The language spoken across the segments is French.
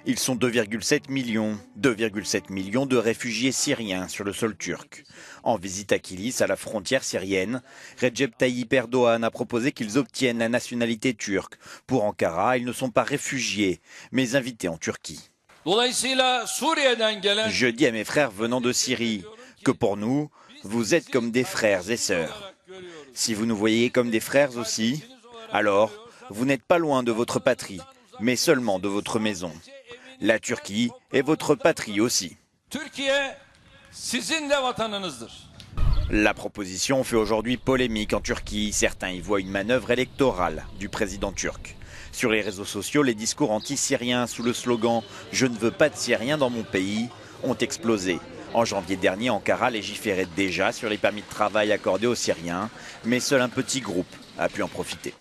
Ils sont 2,7 millions de réfugiés syriens sur le sol turc. En visite à Kilis, à la frontière syrienne, Recep Tayyip Erdogan a proposé qu'ils obtiennent la nationalité turque. Pour Ankara, ils ne sont pas réfugiés, mais invités en Turquie. Je dis à mes frères venant de Syrie que pour nous, vous êtes comme des frères et sœurs. Si vous nous voyez comme des frères aussi, alors vous n'êtes pas loin de votre patrie, mais seulement de votre maison. La Turquie est votre patrie aussi. La proposition fait aujourd'hui polémique en Turquie. Certains y voient une manœuvre électorale du président turc. Sur les réseaux sociaux, les discours anti-syriens sous le slogan « Je ne veux pas de Syriens dans mon pays » ont explosé. En janvier dernier, Ankara légiférait déjà sur les permis de travail accordés aux Syriens, mais seul un petit groupe a pu en profiter.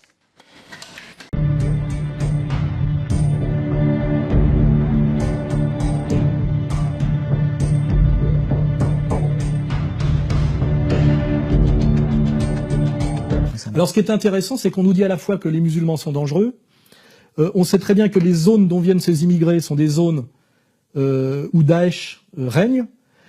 Alors ce qui est intéressant, c'est qu'on nous dit à la fois que les musulmans sont dangereux. On sait très bien que les zones dont viennent ces immigrés sont des zones où Daesh règne,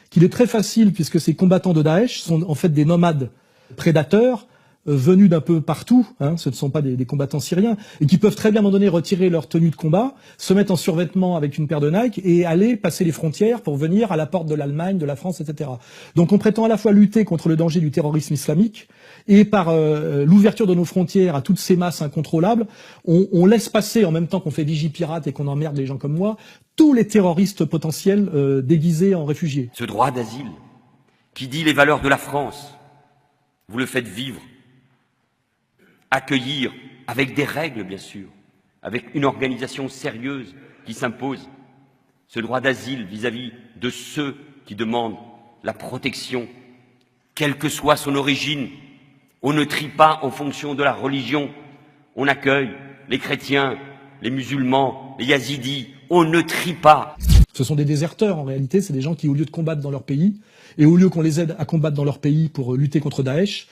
qu'il est très facile, puisque ces combattants de Daesh sont en fait des nomades prédateurs venus d'un peu partout, ce ne sont pas des combattants syriens, et qui peuvent très bien à un moment donné retirer leur tenue de combat, se mettre en survêtement avec une paire de Nike et aller passer les frontières pour venir à la porte de l'Allemagne, de la France, etc. Donc on prétend à la fois lutter contre le danger du terrorisme islamique, et par l'ouverture de nos frontières à toutes ces masses incontrôlables, on laisse passer, en même temps qu'on fait Vigipirate et qu'on emmerde les gens comme moi, tous les terroristes potentiels déguisés en réfugiés. Ce droit d'asile, qui dit les valeurs de la France, vous le faites vivre, accueillir avec des règles bien sûr, avec une organisation sérieuse qui s'impose, ce droit d'asile vis-à-vis de ceux qui demandent la protection, quelle que soit son origine. On ne trie pas en fonction de la religion, on accueille les chrétiens, les musulmans, les yazidis, on ne trie pas. Ce sont des déserteurs en réalité, c'est des gens qui au lieu de combattre dans leur pays, et au lieu qu'on les aide à combattre dans leur pays pour lutter contre Daesh,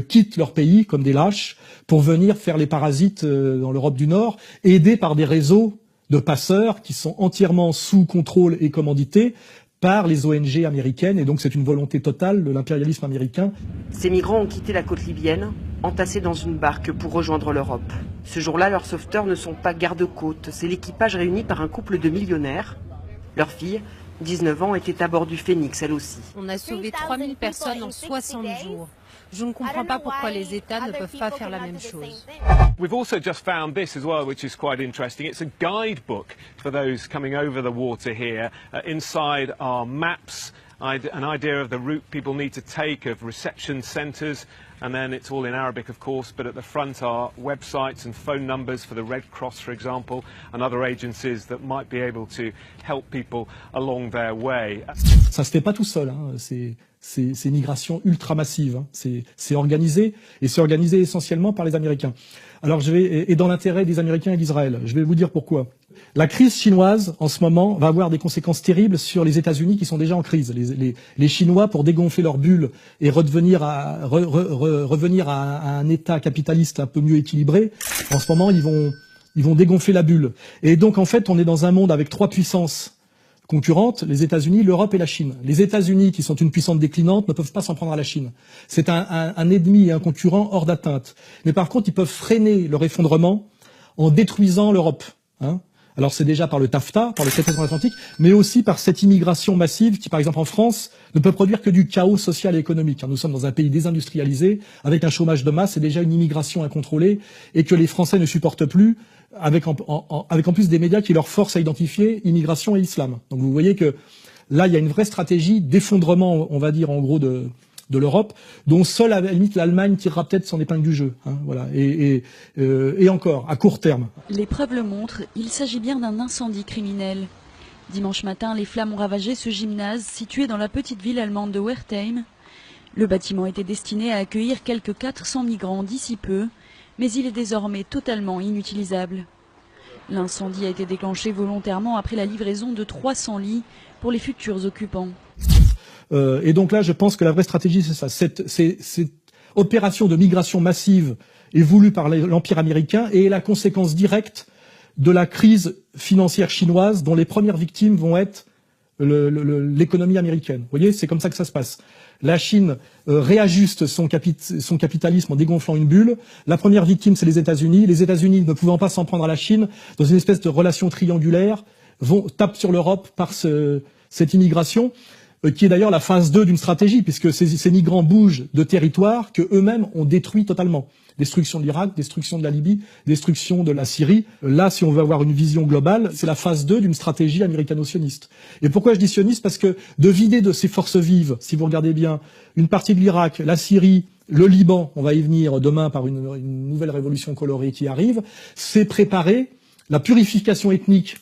quittent leur pays comme des lâches pour venir faire les parasites dans l'Europe du Nord, aidés par des réseaux de passeurs qui sont entièrement sous contrôle et commandités par les ONG américaines, et donc c'est une volonté totale de l'impérialisme américain. Ces migrants ont quitté la côte libyenne, entassés dans une barque pour rejoindre l'Europe. Ce jour-là, leurs sauveteurs ne sont pas gardes-côtes, c'est l'équipage réuni par un couple de millionnaires. Leur fille, 19 ans, était à bord du Phoenix, elle aussi. On a sauvé 3000 personnes en 60 jours. Je ne comprends pas pourquoi les États ne peuvent pas faire la même chose. We've also just found this as well, which is quite interesting. It's a guidebook for those coming over the water here. Inside are maps, an idea of the route people need to take, of reception centres, and then it's all in Arabic, of course, but at the front are websites and phone numbers for the Red Cross, for example, and other agencies that might be able to help people along their way. Ça se fait pas tout seul, ces migrations ultra massives, c'est organisé, et c'est organisé essentiellement par les Américains. Alors et dans l'intérêt des Américains et d'Israël. Je vais vous dire pourquoi. La crise chinoise, en ce moment, va avoir des conséquences terribles sur les États-Unis qui sont déjà en crise. Les Chinois, pour dégonfler leur bulle et revenir à un État capitaliste un peu mieux équilibré, en ce moment, ils vont dégonfler la bulle. Et donc, en fait, on est dans un monde avec trois puissances concurrentes, les États-Unis, l'Europe et la Chine. Les États-Unis, qui sont une puissance déclinante, ne peuvent pas s'en prendre à la Chine. C'est un ennemi et un concurrent hors d'atteinte. Mais par contre, ils peuvent freiner leur effondrement en détruisant l'Europe. Alors c'est déjà par le TAFTA, par le traité transatlantique, mais aussi par cette immigration massive qui, par exemple en France, ne peut produire que du chaos social et économique. Nous sommes dans un pays désindustrialisé, avec un chômage de masse et déjà une immigration incontrôlée, et que les Français ne supportent plus, avec en plus des médias qui leur forcent à identifier immigration et islam. Donc vous voyez que là, il y a une vraie stratégie d'effondrement, on va dire en gros, de l'Europe, dont seule à la limite l'Allemagne tirera peut-être son épingle du jeu. Voilà. Et encore, à court terme. Les preuves le montrent, il s'agit bien d'un incendie criminel. Dimanche matin, les flammes ont ravagé ce gymnase situé dans la petite ville allemande de Wertheim. Le bâtiment était destiné à accueillir quelques 400 migrants d'ici peu, mais il est désormais totalement inutilisable. L'incendie a été déclenché volontairement après la livraison de 300 lits pour les futurs occupants. Et donc là, je pense que la vraie stratégie, c'est ça. Cette opération de migration massive est voulue par l'Empire américain et est la conséquence directe de la crise financière chinoise dont les premières victimes vont être l'économie américaine. Vous voyez, c'est comme ça que ça se passe. La Chine réajuste son capitalisme en dégonflant une bulle. La première victime, c'est les États-Unis. Les États-Unis, ne pouvant pas s'en prendre à la Chine, dans une espèce de relation triangulaire, tapent sur l'Europe par cette immigration, qui est d'ailleurs la phase 2 d'une stratégie, puisque ces migrants bougent de territoires que eux-mêmes ont détruits totalement. Destruction de l'Irak, destruction de la Libye, destruction de la Syrie. Là, si on veut avoir une vision globale, c'est la phase 2 d'une stratégie américano-sioniste. Et pourquoi je dis sioniste? Parce que de vider de ses forces vives, si vous regardez bien, une partie de l'Irak, la Syrie, le Liban, on va y venir demain par une nouvelle révolution colorée qui arrive, c'est préparer la purification ethnique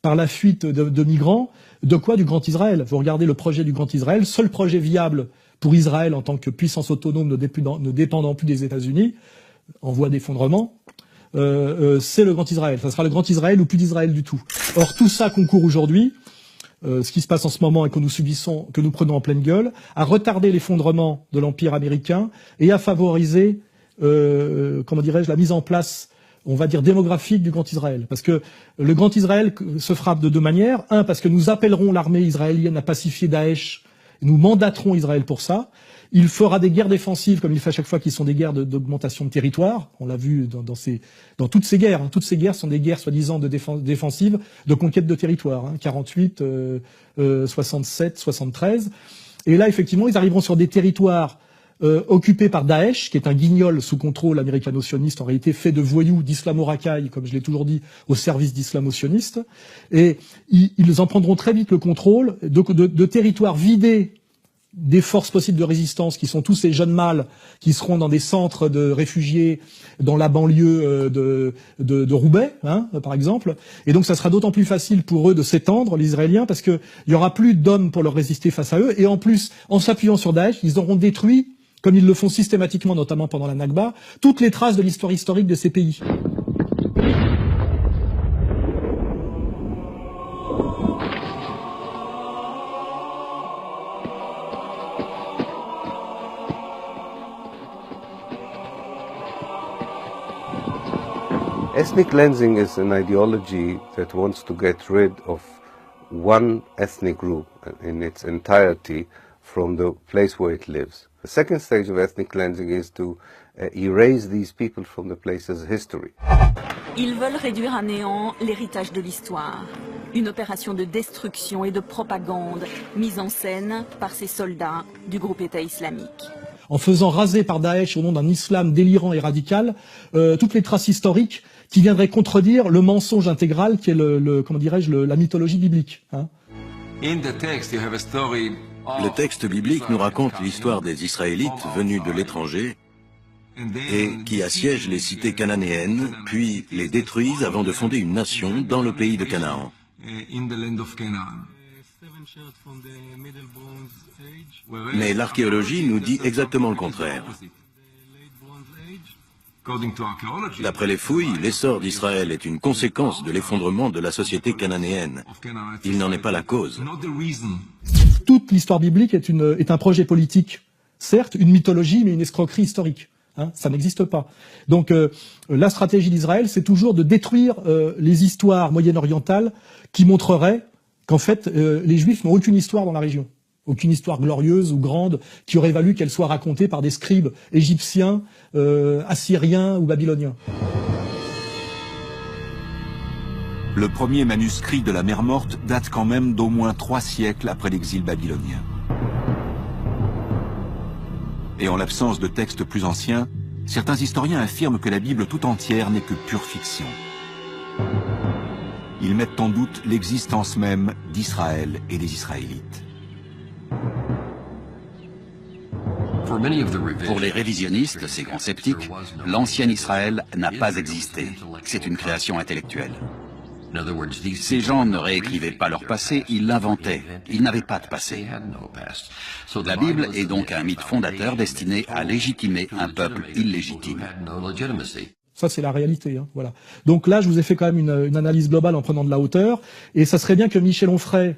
par la fuite de migrants. De quoi? Du Grand Israël. Vous regardez le projet du Grand Israël, seul projet viable pour Israël en tant que puissance autonome ne dépendant plus des États-Unis, en voie d'effondrement, c'est le Grand Israël. Ça sera le Grand Israël ou plus d'Israël du tout. Or, tout ça concourt aujourd'hui, ce qui se passe en ce moment et que nous subissons, que nous prenons en pleine gueule, à retarder l'effondrement de l'Empire américain et à favoriser, la mise en place, on va dire, démographique du Grand Israël. Parce que le Grand Israël se frappe de deux manières. Un, parce que nous appellerons l'armée israélienne à pacifier Daesh. Nous mandaterons Israël pour ça. Il fera des guerres défensives, comme il fait à chaque fois, qui sont des guerres d'augmentation de territoire. On l'a vu dans toutes ces guerres. Hein. Toutes ces guerres sont des guerres soi-disant défensives, de conquête de territoire. 48, 67, 73. Et là, effectivement, ils arriveront sur des territoires occupés par Daesh, qui est un guignol sous contrôle américano-sioniste, en réalité fait de voyous, d'islamo-racailles, comme je l'ai toujours dit, au service d'islamo-sionistes. Et ils en prendront très vite le contrôle de territoires vidés des forces possibles de résistance, qui sont tous ces jeunes mâles qui seront dans des centres de réfugiés dans la banlieue de Roubaix, par exemple. Et donc ça sera d'autant plus facile pour eux de s'étendre, les Israéliens, parce qu'il y aura plus d'hommes pour leur résister face à eux. Et en plus, en s'appuyant sur Daesh, ils auront détruit, comme ils le font systématiquement, notamment pendant la Nakba, toutes les traces de l'histoire historique de ces pays. Ethnic cleansing is an ideology that wants to get rid of one ethnic group in its entirety from the place where it lives. The second stage of ethnic cleansing is to erase these people from the place's history. Ils veulent réduire à néant l'héritage de l'histoire. Une opération de destruction et de propagande mise en scène par ces soldats du groupe État islamique. En faisant raser par Daesh au nom d'un islam délirant et radical toutes les traces historiques qui viendraient contredire le mensonge intégral qui est la mythologie biblique. Le texte biblique nous raconte l'histoire des Israélites venus de l'étranger et qui assiègent les cités cananéennes, puis les détruisent avant de fonder une nation dans le pays de Canaan. Mais l'archéologie nous dit exactement le contraire. D'après les fouilles, l'essor d'Israël est une conséquence de l'effondrement de la société cananéenne. Il n'en est pas la cause. Toute l'histoire biblique est un projet politique, certes, une mythologie, mais une escroquerie historique. Ça n'existe pas. Donc la stratégie d'Israël, c'est toujours de détruire les histoires moyen-orientales qui montreraient qu'en fait, les Juifs n'ont aucune histoire dans la région. Aucune histoire glorieuse ou grande qui aurait valu qu'elle soit racontée par des scribes égyptiens, assyriens ou babyloniens. Le premier manuscrit de la Mer Morte date quand même d'au moins 3 siècles après l'exil babylonien. Et en l'absence de textes plus anciens, certains historiens affirment que la Bible tout entière n'est que pure fiction. Ils mettent en doute l'existence même d'Israël et des Israélites. Pour les révisionnistes, ces grands sceptiques, l'ancien Israël n'a pas existé. C'est une création intellectuelle. Ces gens ne réécrivaient pas leur passé, ils l'inventaient. Ils n'avaient pas de passé. La Bible est donc un mythe fondateur destiné à légitimer un peuple illégitime. Ça, c'est la réalité. Voilà. Donc là, je vous ai fait quand même une analyse globale en prenant de la hauteur. Et ça serait bien que Michel Onfray,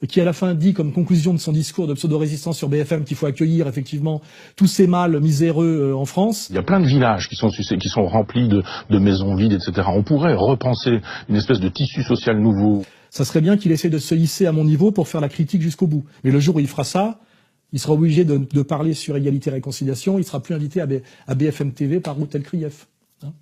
qui à la fin dit comme conclusion de son discours de pseudo-résistance sur BFM qu'il faut accueillir effectivement tous ces mâles miséreux en France. Il y a plein de villages qui sont remplis de maisons vides, etc. On pourrait repenser une espèce de tissu social nouveau. Ça serait bien qu'il essaie de se hisser à mon niveau pour faire la critique jusqu'au bout. Mais le jour où il fera ça, il sera obligé de parler sur égalité et réconciliation, il sera plus invité à BFM TV par Routel Krief. Hein.